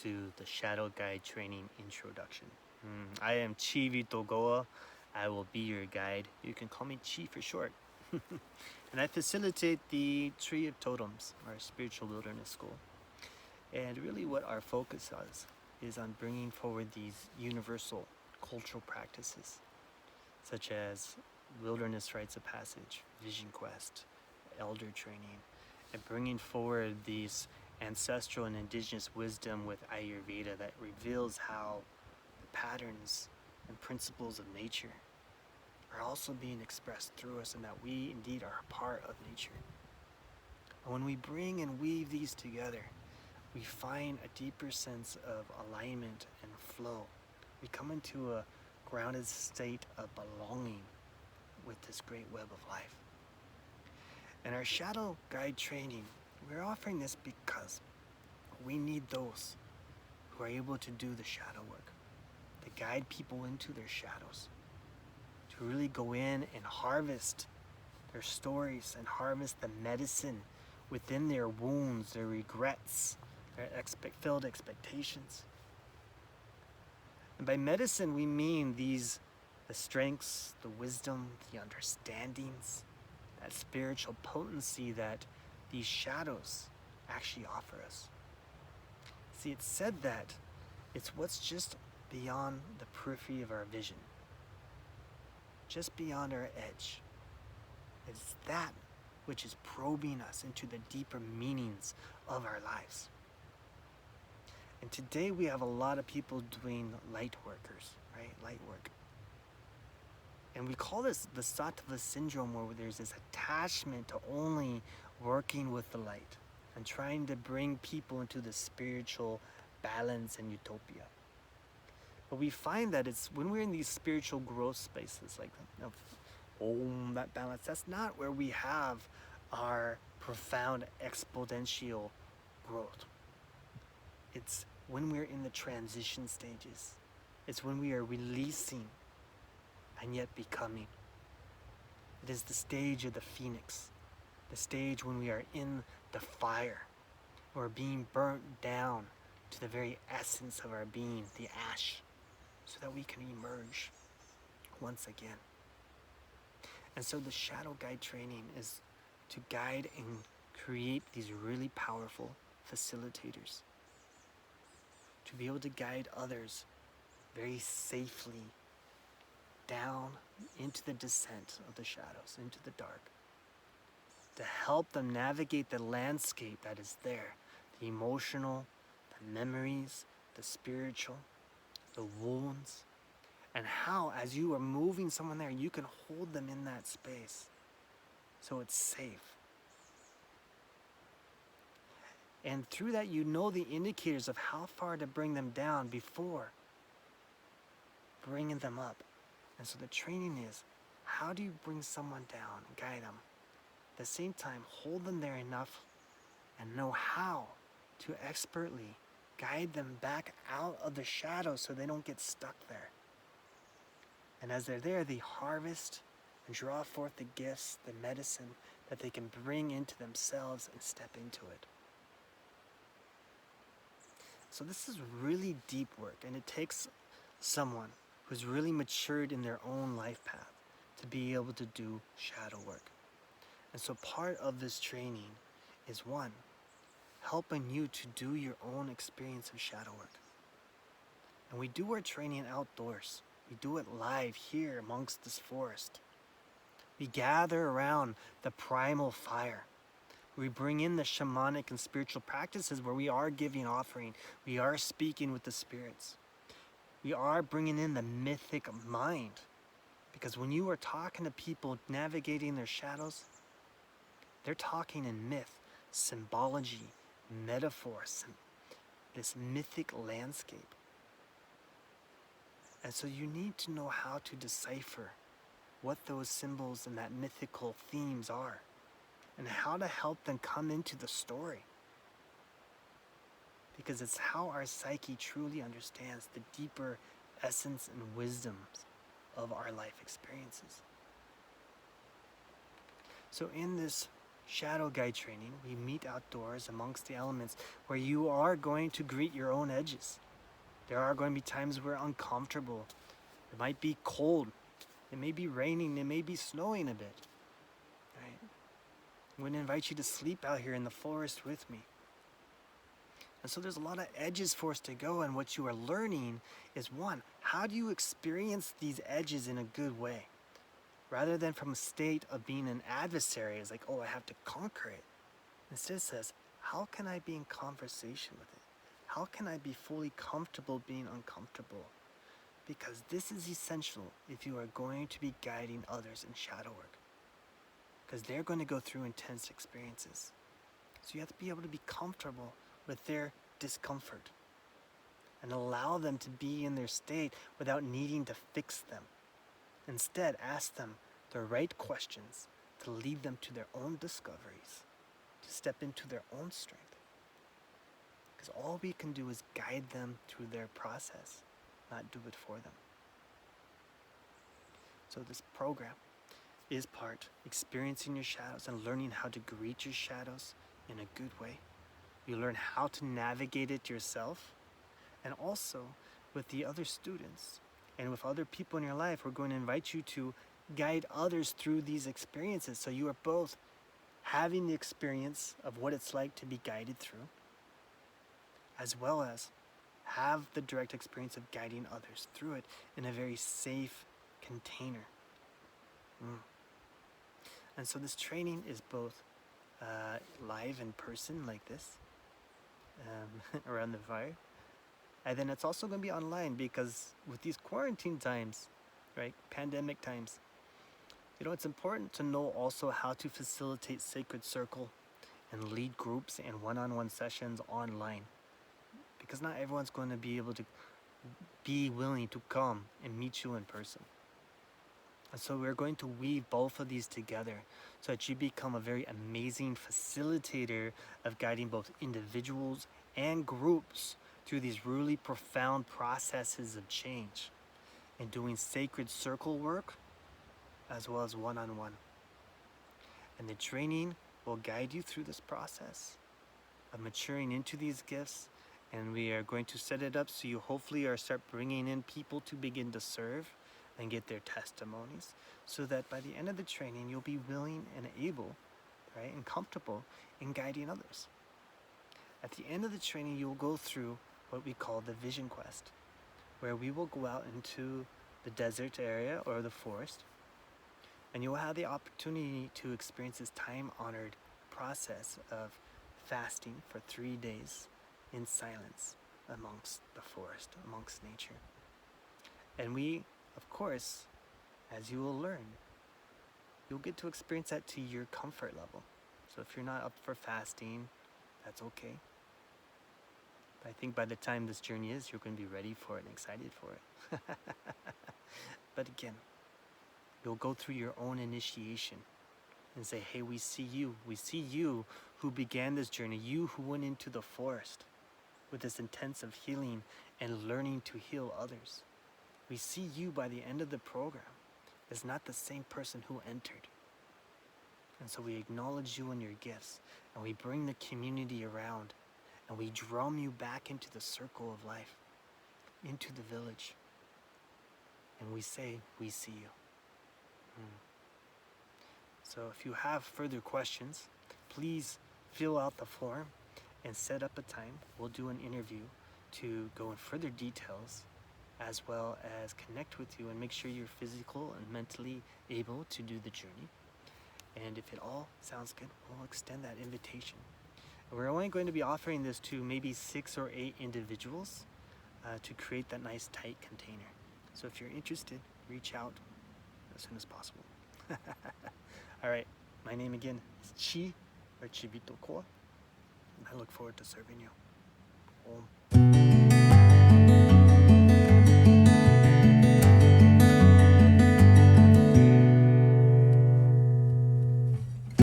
to the Shadow Guide Training Introduction. I am Chivi Togoa. I will be your guide. You can call me Chi for short. And I facilitate the Tree of Totems, our spiritual wilderness school. And really, what our focus is on bringing forward these universal cultural practices, such as wilderness rites of passage, vision quest, elder training, and bringing forward these ancestral and indigenous wisdom with Ayurveda that reveals how the patterns and principles of nature are also being expressed through us, and that we indeed are a part of nature. And when we bring and weave these together, we find a deeper sense of alignment and flow. We come into a grounded state of belonging with this great web of life. And our Shadow Guide Training, we're offering this because we need those who are able to do the shadow work, to guide people into their shadows, to really go in and harvest their stories and harvest the medicine within their wounds, their regrets, their filled expectations. And by medicine, we mean the strengths, the wisdom, the understandings, that spiritual potency that these shadows actually offer us. See, it's said that it's what's just beyond the periphery of our vision, just beyond our edge. It's that which is probing us into the deeper meanings of our lives. And today we have a lot of people doing light workers, right? Light work. And we call this the Sattva syndrome, where there's this attachment to only working with the light and trying to bring people into the spiritual balance and utopia. But we find that it's when we're in these spiritual growth spaces, like that balance, that's not where we have our profound exponential growth. It's when we're in the transition stages. It's when we are releasing and yet becoming. It is the stage of the phoenix, the stage when we are in the fire, or being burnt down to the very essence of our being, the ash, so that we can emerge once again. And so the Shadow Guide Training is to guide and create these really powerful facilitators, to be able to guide others very safely down into the descent of the shadows, into the dark, to help them navigate the landscape that is there, the emotional, the memories, the spiritual, the wounds, and how, as you are moving someone there, you can hold them in that space so it's safe. And through that, you know the indicators of how far to bring them down before bringing them up. And so the training is, how do you bring someone down, guide them? At the same time, hold them there enough and know how to expertly guide them back out of the shadows so they don't get stuck there. And as they're there, they harvest and draw forth the gifts, the medicine that they can bring into themselves and step into it. So this is really deep work, and it takes someone who's really matured in their own life path to be able to do shadow work. And so part of this training is, one, helping you to do your own experience of shadow work. And we do our training outdoors. We do it live here amongst this forest. We gather around the primal fire. We bring in the shamanic and spiritual practices where we are giving offering. We are speaking with the spirits. We are bringing in the mythic mind. Because when you are talking to people navigating their shadows, they're talking in myth, symbology, metaphors, this mythic landscape. And so you need to know how to decipher what those symbols and that mythical themes are, and how to help them come into the story. Because it's how our psyche truly understands the deeper essence and wisdoms of our life experiences. So in this shadow guide training, we meet outdoors amongst the elements where you are going to greet your own edges. There are going to be times where uncomfortable. It might be cold. It may be raining. It may be snowing a bit. Right? I'm going to invite you to sleep out here in the forest with me. And so there's a lot of edges for us to go, and what you are learning is, one, how do you experience these edges in a good way? Rather than from a state of being an adversary, it's like, oh, I have to conquer it. Instead it says, how can I be in conversation with it? How can I be fully comfortable being uncomfortable? Because this is essential if you are going to be guiding others in shadow work. Because they're going to go through intense experiences. So you have to be able to be comfortable with their discomfort and allow them to be in their state without needing to fix them. Instead, ask them the right questions to lead them to their own discoveries, to step into their own strength. Because all we can do is guide them through their process, not do it for them. So this program is part experiencing your shadows and learning how to greet your shadows in a good way. You learn how to navigate it yourself, and also with the other students and with other people in your life, we're going to invite you to guide others through these experiences. So you are both having the experience of what it's like to be guided through, as well as have the direct experience of guiding others through it in a very safe container. And so this training is both live in person like this, around the fire. And then it's also going to be online, because with these quarantine times, right, pandemic times, it's important to know also how to facilitate sacred circle and lead groups and one-on-one sessions online. Because not everyone's going to be able to be willing to come and meet you in person. And so we're going to weave both of these together so that you become a very amazing facilitator of guiding both individuals and groups through these really profound processes of change and doing sacred circle work as well as one-on-one. And the training will guide you through this process of maturing into these gifts, and we are going to set it up so you hopefully are start bringing in people to begin to serve and get their testimonies, so that by the end of the training you'll be willing and able, right, and comfortable in guiding others. At the end of the training, you'll go through what we call the vision quest, where we will go out into the desert area or the forest, and you'll have the opportunity to experience this time-honored process of fasting for 3 days in silence amongst the forest, amongst nature. And we, of course, as you will learn, you'll get to experience that to your comfort level. So if you're not up for fasting, that's okay. But I think by the time this journey is, you're going to be ready for it and excited for it. But again, you'll go through your own initiation and say, hey, we see you. We see you who began this journey, you who went into the forest with this intensive healing and learning to heal others. We see you by the end of the program as not the same person who entered. And so we acknowledge you and your gifts, and we bring the community around, and we drum you back into the circle of life, into the village. And we say, we see you. So if you have further questions, please fill out the form and set up a time. We'll do an interview to go in further details, as well as connect with you and make sure you're physical and mentally able to do the journey. And if it all sounds good, we'll extend that invitation. And we're only going to be offering this to maybe 6 or 8 individuals to create that nice tight container. So if you're interested, reach out as soon as possible. All right, my name again is Chi, or Chibito Koa, and I look forward to serving you. Om.